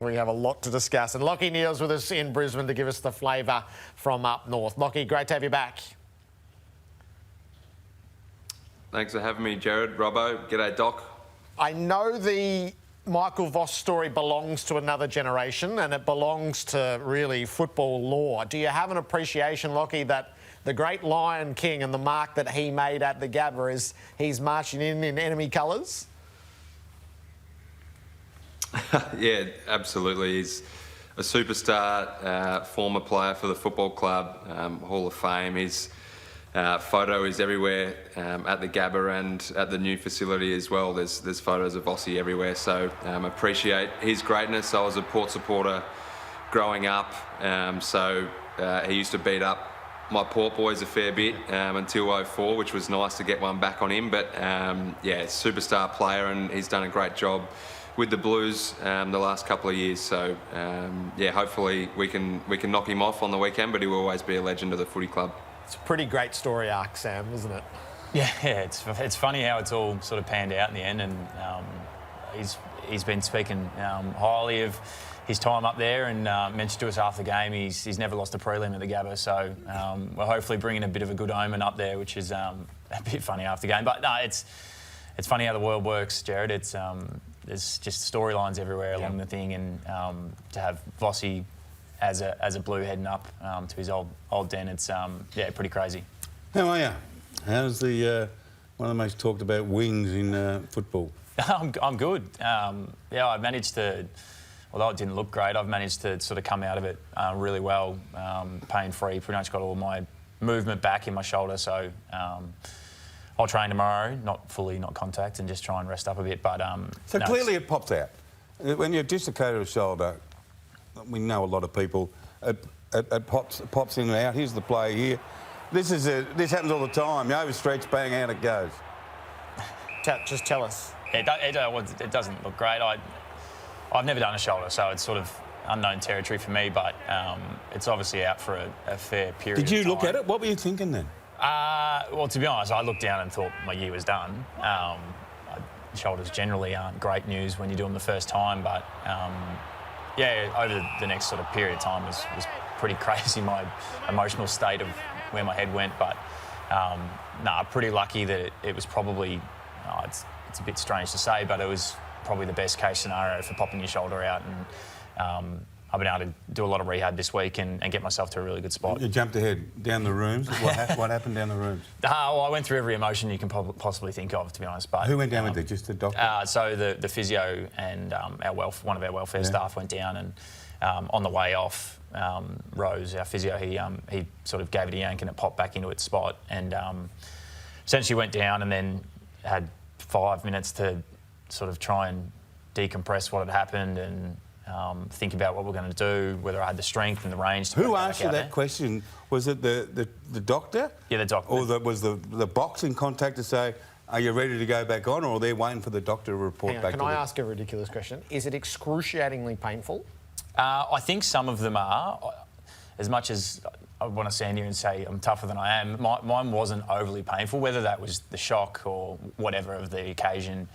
We have a lot to discuss, and Lachie Neale's with us in Brisbane to give us the flavour from up north. Lachie, great to have you back. Thanks for having me, Jared. Robbo, g'day, Doc. I know the Michael Voss story belongs to another generation, and it belongs to really football lore. Do you have an appreciation, Lachie, that the great Lion King and the mark that he made at the Gabba is he's marching in enemy colours? Yeah, absolutely. He's a superstar, former player for the football club, Hall of Fame. His photo is everywhere at the Gabba and at the new facility as well. There's photos of Vossi everywhere, so appreciate his greatness. I was a Port supporter growing up, so he used to beat up my Port boys a fair bit until 04, which was nice to get one back on him. But yeah, superstar player, and he's done a great job with the Blues the last couple of years. So yeah, hopefully we can knock him off on the weekend, but he will always be a legend of the footy club. It's a pretty great story arc, Sam, isn't it? Yeah, it's funny how it's all sort of panned out in the end, and he's been speaking highly of his time up there, and mentioned to us after the game he's never lost a prelim at the Gabba, so we're hopefully bringing a bit of a good omen up there, which is a bit funny after the game. But no, it's funny how the world works, Jared. There's just storylines everywhere along the thing, and to have Vossi as a Blue heading up to his old den, it's yeah, pretty crazy. How are you? How's the one of the most talked about wings in football? I'm good. Yeah, I managed to, although it didn't look great, I've managed to sort of come out of it really well, pain-free. Pretty much got all my movement back in my shoulder, so I'll train tomorrow, not contact, and just try and rest up a bit. But so no, clearly it pops out when you're dislocated a shoulder. We know a lot of people. It pops in and out. Here's the play here. This happens all the time. You overstretch, bang, out it goes. Just tell us. It doesn't look great. I've never done a shoulder, so it's sort of unknown territory for me. But it's obviously out for a fair period. Did you of time. look at it? What were you thinking then? Well, to be honest, I looked down and thought my year was done. Shoulders generally aren't great news when you do them the first time, but yeah, over the next sort of period of time was pretty crazy, my emotional state of where my head went. But no, pretty lucky that it was probably, it's a bit strange to say, but it was probably the best case scenario for popping your shoulder out. And I've been able to do a lot of rehab this week and get myself to a really good spot. You jumped ahead down the rooms. What happened down the rooms? Well, I went through every emotion you can possibly think of, to be honest. But who went down with it? Just the doctor? So the physio and one of our welfare staff went down, and on the way off, Rose, our physio, he sort of gave it a yank and it popped back into its spot, and essentially went down and then had 5 minutes to sort of try and decompress what had happened and think about what we're going to do, whether I had the strength and the range to Who asked you that question? Was it the doctor? Yeah, the doctor. Or was the box in contact to say, are you ready to go back on, or are they waiting for the doctor to report back to them? Can I ask a ridiculous question? Is it excruciatingly painful? I think some of them are. As much as I want to stand here and say I'm tougher than I am, mine wasn't overly painful, whether that was the shock or whatever of the occasion.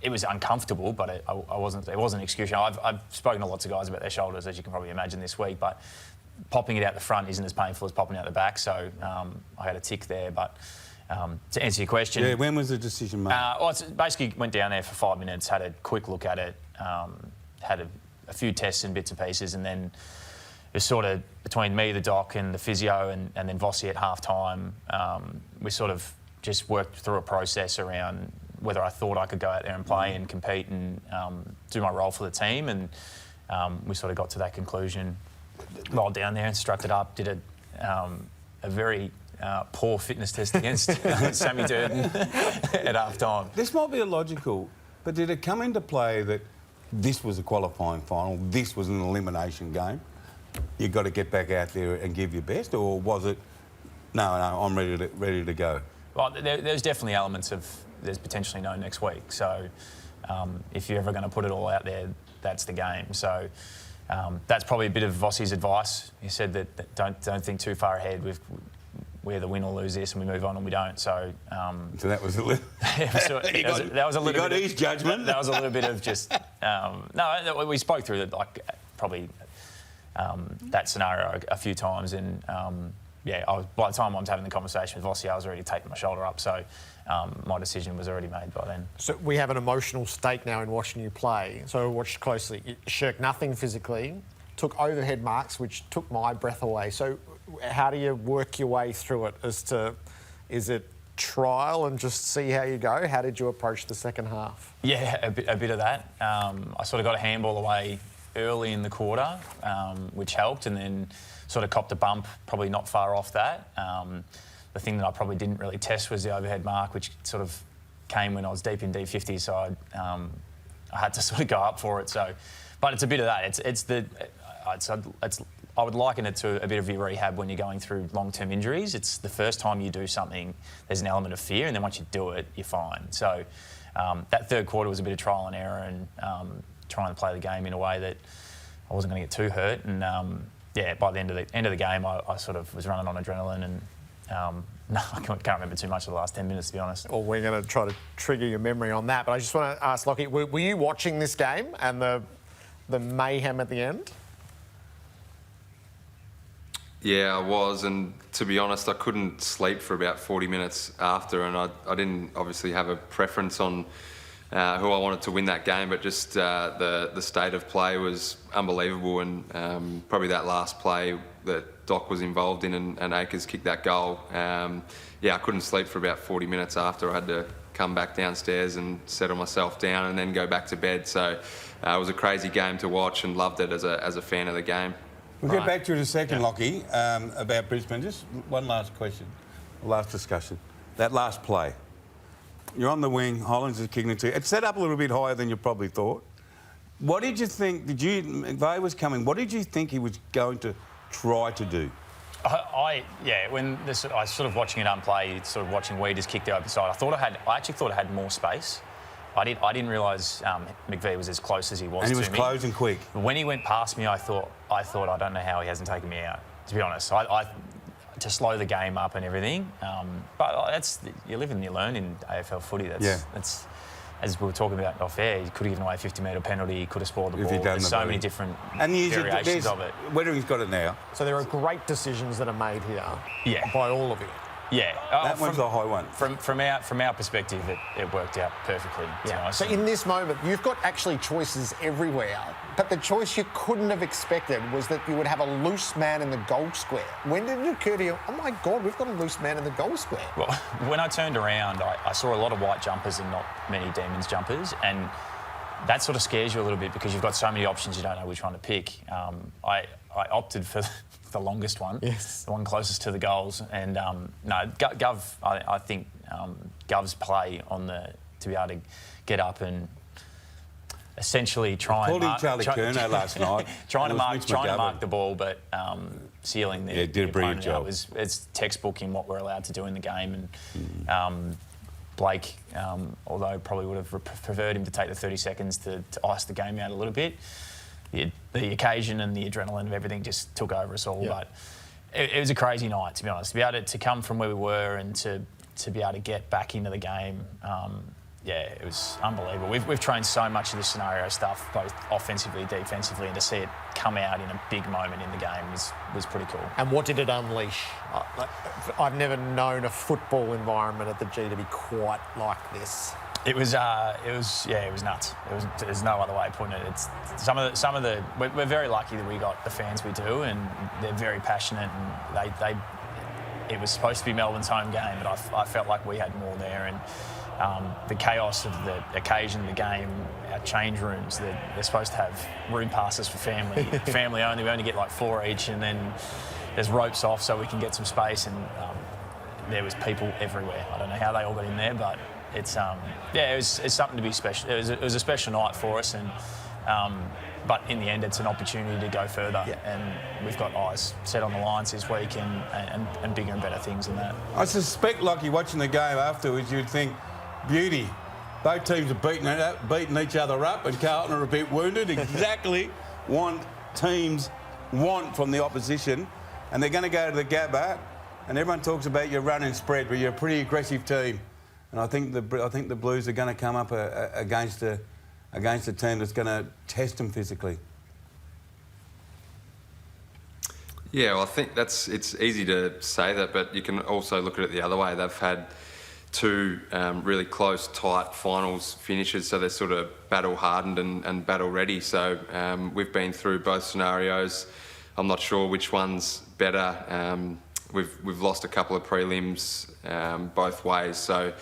It was uncomfortable, but it wasn't excruciating. I've spoken to lots of guys about their shoulders, as you can probably imagine, this week, but popping it out the front isn't as painful as popping it out the back, so I had a tick there. But to answer your question... Yeah, when was the decision made? Well, basically went down there for 5 minutes, had a quick look at it, had a few tests and bits and pieces, and then it was sort of between me, the doc, and the physio, and then Vossi at half-time. We sort of just worked through a process around whether I thought I could go out there and play and compete and do my role for the team, and we sort of got to that conclusion. Rolled down there and struck it up, did a very poor fitness test against Sammy Durden at half-time. This might be illogical, but did it come into play that this was a qualifying final, this was an elimination game, you've got to get back out there and give your best, or was it, no, I'm ready to go? Well, there's definitely elements of there's potentially no next week. So if you're ever going to put it all out there, that's the game. So that's probably a bit of Vossi's advice. He said that don't think too far ahead. we either win or lose this, and we move on, and we don't. So that was a little. that was a little. You got bit his judgment. That was a little bit of just. No, we spoke through like probably that scenario a few times, and by the time I was having the conversation with Vossi, I was already taking my shoulder up. So my decision was already made by then. So we have an emotional stake now in watching you play. So I watched closely. You shirked nothing physically, took overhead marks, which took my breath away. So how do you work your way through it? Is it trial and just see how you go? How did you approach the second half? Yeah, a bit of that. I sort of got a handball away early in the quarter, which helped, and then sort of copped a bump probably not far off that. The thing that I probably didn't really test was the overhead mark, which sort of came when I was deep in D50, so I had to sort of go up for it. So, but it's a bit of that. I would liken it to a bit of your rehab when you're going through long-term injuries. It's the first time you do something, there's an element of fear, and then once you do it, you're fine. So that third quarter was a bit of trial and error, and trying to play the game in a way that I wasn't going to get too hurt. And by the end of the game, I sort of was running on adrenaline, and no, I can't remember too much of the last 10 minutes, to be honest. Well, we're going to try to trigger your memory on that, but I just want to ask Lachie, were you watching this game and the mayhem at the end? Yeah, I was, and to be honest, I couldn't sleep for about 40 minutes after, and I didn't obviously have a preference on who I wanted to win that game, but just the state of play was unbelievable, and probably that last play that Doc was involved in and Akers kicked that goal. I couldn't sleep for about 40 minutes after. I had to come back downstairs and settle myself down and then go back to bed. So it was a crazy game to watch, and loved it as a fan of the game. We'll get back to it in a second, Lachie, about Brisbane. Just one last question, last discussion. That last play. You're on the wing, Hollands is kicking it to you. It's set up a little bit higher than you probably thought. What did you think? McVeigh was coming. What did you think he was going to try to do? I was sort of watching it unplay, sort of watching Weeders kick the open side. I actually thought I had more space. I didn't realise McVeigh was as close as he was to me. And he was closing quick. When he went past me, I thought I don't know how he hasn't taken me out, to be honest. To slow the game up and everything. But you live and you learn in AFL footy. That's as we were talking about off air, he could have given away a 50-metre penalty, he could have spoiled the ball. There's so many different variations of it. Weathering's got it now. So there are great decisions that are made here by all of you. Yeah, that one's a high one. From our perspective, it worked out perfectly. Yeah. So in this moment, you've got actually choices everywhere, but the choice you couldn't have expected was that you would have a loose man in the goal square. When did it occur to you? Oh my God, we've got a loose man in the goal square. Well, when I turned around, I saw a lot of white jumpers and not many Demons jumpers, and that sort of scares you a little bit because you've got so many options, you don't know which one to pick. I opted for the longest one, the one closest to the goals. And Gov, I think Gov's play to be able to get up and essentially try and mark... Charlie Curnow last night. trying to mark the ball, but sealing the... Yeah, did a brilliant job. It's textbook in what we're allowed to do in the game. And Blake, although probably would have preferred him to take the 30 seconds to ice the game out a little bit, the occasion and the adrenaline of everything just took over us all. Yeah. But it was a crazy night, to be honest. To be able to come from where we were and to be able to get back into the game, it was unbelievable. We've trained so much of this scenario stuff, both offensively, defensively, and to see it come out in a big moment in the game was pretty cool. And what did it unleash? I've never known a football environment at the G to be quite like this. It was nuts. There's no other way of putting it. It's some of the. We're very lucky that we got the fans we do, and they're very passionate. And it was supposed to be Melbourne's home game, but I felt like we had more there. And the chaos of the occasion, the game, our change rooms. They're supposed to have room passes for family. Family only. We only get like 4 each, and then there's ropes off so we can get some space. And there was people everywhere. I don't know how they all got in there, but. It's something to be special. It was a special night for us, and but in the end, it's an opportunity to go further. Yeah. And we've got eyes set on the Lions this week, and bigger and better things than that. I suspect, Lachie, watching the game afterwards, you'd think, beauty. Both teams are beating each other up, and Carlton are a bit wounded. Exactly what teams want from the opposition, and they're going to go to the Gabba. and everyone talks about your run and spread, but you're a pretty aggressive team. And I think the Blues are going to come up against a team that's going to test them physically. Yeah, well, I think it's easy to say that, but you can also look at it the other way. They've had two really close, tight finals finishes, so they're sort of battle-hardened and battle-ready. So we've been through both scenarios. I'm not sure which one's better. We've lost a couple of prelims both ways, so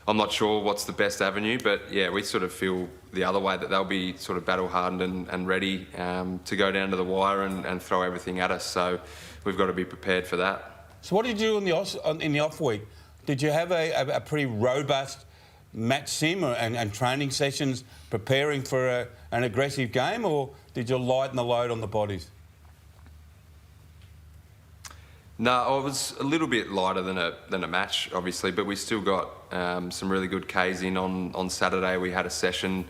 I'm not sure what's the best avenue, but yeah, we sort of feel the other way, that they'll be sort of battle-hardened and ready to go down to the wire and throw everything at us. So we've got to be prepared for that. So what did you do in the off week? Did you have a pretty robust match sim and training sessions preparing for an aggressive game, or did you lighten the load on the bodies? No, I was a little bit lighter than a match, obviously, but we still got some really good Ks in on Saturday. We had a session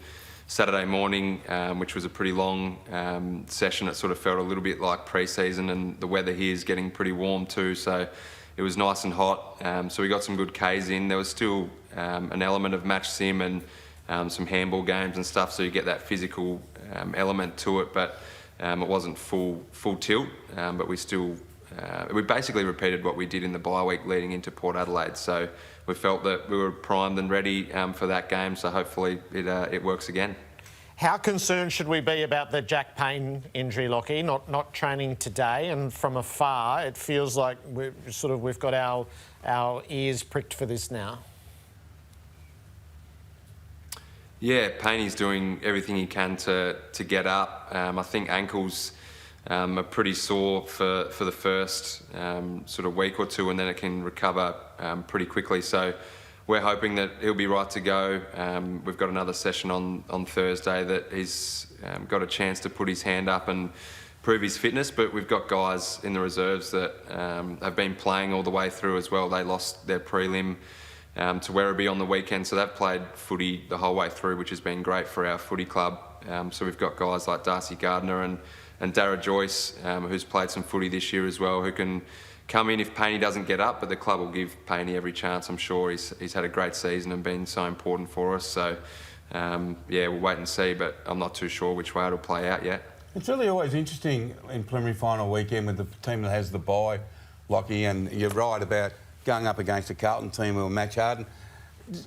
Saturday morning, which was a pretty long session. It sort of felt a little bit like pre-season, and the weather here is getting pretty warm too, so it was nice and hot. So we got some good Ks in. There was still an element of match sim and some handball games and stuff, so you get that physical element to it, but it wasn't full tilt, but we basically repeated what we did in the bye week leading into Port Adelaide. So we felt that we were primed and ready for that game. So hopefully it works again. How concerned should we be about the Jack Payne injury, Lachie? Not training today, and from afar, it feels like we've got our ears pricked for this now. Yeah, Payne's doing everything he can to get up. I think ankles are pretty sore for the first sort of week or two, and then it can recover pretty quickly. So we're hoping that he'll be right to go. We've got another session on Thursday that he's got a chance to put his hand up and prove his fitness, but we've got guys in the reserves that have been playing all the way through as well. They lost their prelim to Werribee on the weekend, so they've played footy the whole way through, which has been great for our footy club. So we've got guys like Darcy Gardner and Dara Joyce, who's played some footy this year as well, who can come in if Payne doesn't get up, but the club will give Payne every chance. I'm sure he's had a great season and been so important for us. So, yeah, we'll wait and see, but I'm not too sure which way it'll play out yet. It's really always interesting in preliminary final weekend with the team that has the bye, Lachie, and you're right about going up against a Carlton team who are match hardened.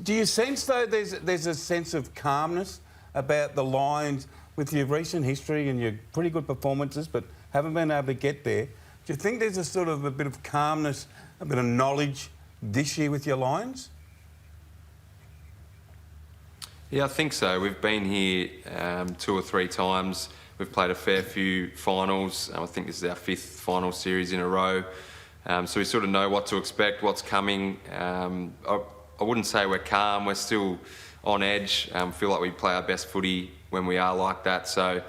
Do you sense, though, there's a sense of calmness about the Lions with your recent history and your pretty good performances, but haven't been able to get there? Do you think there's a bit of calmness, a bit of knowledge this year with your Lions? Yeah, I think so. We've been here 2 or 3 times. We've played a fair few finals. I think this is our 5th final series in a row. So we sort of know what to expect, what's coming. I wouldn't say we're calm. We're still on edge. Feel like we play our best footy when we are like that. So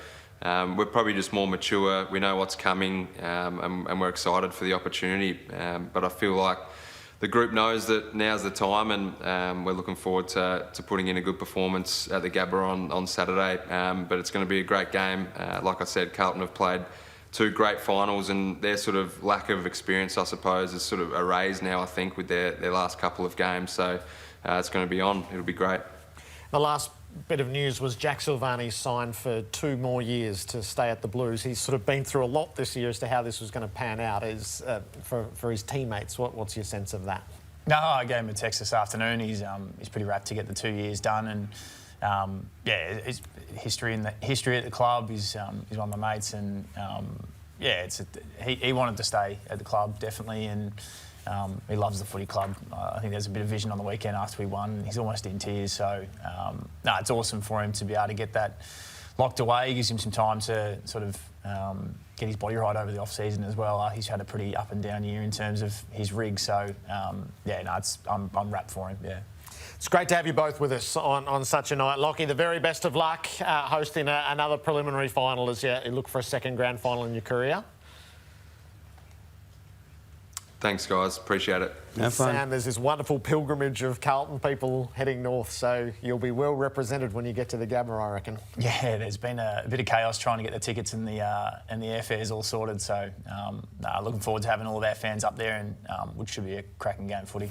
we're probably just more mature. We know what's coming, and we're excited for the opportunity. But I feel like the group knows that now's the time, and we're looking forward to putting in a good performance at the Gabba on Saturday. But it's going to be a great game. Like I said, Carlton have played 2 great finals, and their sort of lack of experience, I suppose, is sort of erased now, I think, with their last couple of games. So it's going to be on. It'll be great. The last bit of news was Jack Silvani signed for 2 more years to stay at the Blues. He's sort of been through a lot this year as to how this was going to pan out for his teammates. What's your sense of that? No, I gave him a text this afternoon. He's pretty rapt to get the 2 years done, and yeah, his history at the club is one of my mates, and yeah, he wanted to stay at the club definitely, and he loves the footy club. I think there's a bit of vision on the weekend after we won. He's almost in tears, so no, it's awesome for him to be able to get that locked away. It gives him some time to sort of get his body right over the off-season as well. He's had a pretty up and down year in terms of his rig, so yeah, no, I'm rapt for him. Yeah. It's great to have you both with us on such a night. Lachie, the very best of luck hosting another preliminary final as you look for a second grand final in your career. Thanks, guys. Appreciate it. Have fun. Sam, there's this wonderful pilgrimage of Carlton people heading north, so you'll be well represented when you get to the Gabba, I reckon. Yeah, there's been a bit of chaos trying to get the tickets and the airfares all sorted. So looking forward to having all of our fans up there, and which should be a cracking game of footy.